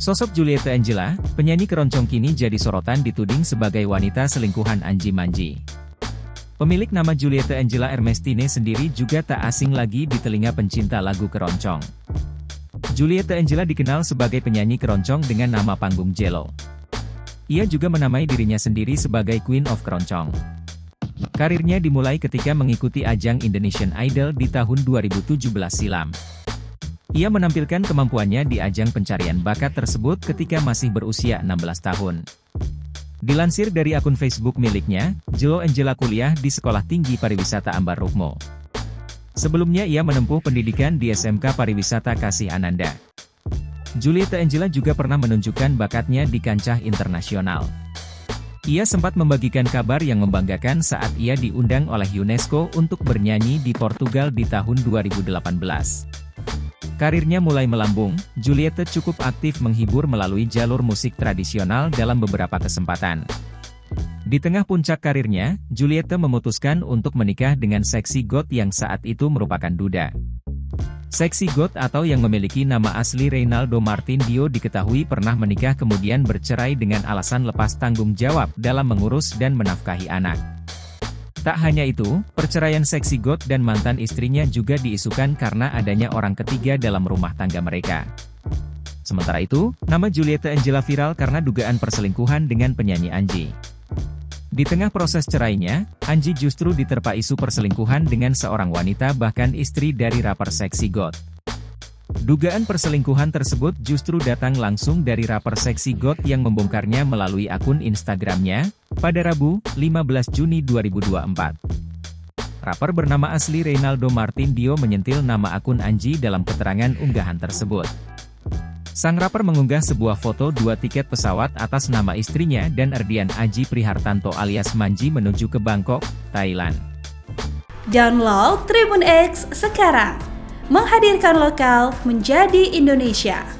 Sosok Juliette Angela, penyanyi keroncong kini jadi sorotan dituding sebagai wanita selingkuhan Anji Manji. Pemilik nama Juliette Angela Ermestine sendiri juga tak asing lagi di telinga pencinta lagu keroncong. Juliette Angela dikenal sebagai penyanyi keroncong dengan nama panggung Jello. Ia juga menamai dirinya sendiri sebagai Queen of Keroncong. Karirnya dimulai ketika mengikuti ajang Indonesian Idol di tahun 2017 silam. Ia menampilkan kemampuannya di ajang pencarian bakat tersebut ketika masih berusia 16 tahun. Dilansir dari akun Facebook miliknya, Jello Angela kuliah di Sekolah Tinggi Pariwisata Ambar Rukmo. Sebelumnya ia menempuh pendidikan di SMK Pariwisata Kasih Ananda. Juliette Angela juga pernah menunjukkan bakatnya di kancah internasional. Ia sempat membagikan kabar yang membanggakan saat ia diundang oleh UNESCO untuk bernyanyi di Portugal di tahun 2018. Karirnya mulai melambung, Juliette cukup aktif menghibur melalui jalur musik tradisional dalam beberapa kesempatan. Di tengah puncak karirnya, Juliette memutuskan untuk menikah dengan seksi GOAT yang saat itu merupakan duda. Seksi GOAT atau yang memiliki nama asli Reynaldo Martin Dio diketahui pernah menikah kemudian bercerai dengan alasan lepas tanggung jawab dalam mengurus dan menafkahi anak. Tak hanya itu, perceraian seksi GOAT dan mantan istrinya juga diisukan karena adanya orang ketiga dalam rumah tangga mereka. Sementara itu, nama Juliette Angela viral karena dugaan perselingkuhan dengan penyanyi Anji. Di tengah proses cerainya, Anji justru diterpa isu perselingkuhan dengan seorang wanita bahkan istri dari rapper seksi GOAT. Dugaan perselingkuhan tersebut justru datang langsung dari rapper seksi GOAT yang membongkarnya melalui akun Instagramnya, pada Rabu, 15 Juni 2024. Rapper bernama asli Reynaldo Martin Dio menyentil nama akun Anji dalam keterangan unggahan tersebut. Sang rapper mengunggah sebuah foto 2 tiket pesawat atas nama istrinya dan Erdian Aji Prihartanto alias Manji menuju ke Bangkok, Thailand. Download Tribun X sekarang, menghadirkan lokal menjadi Indonesia.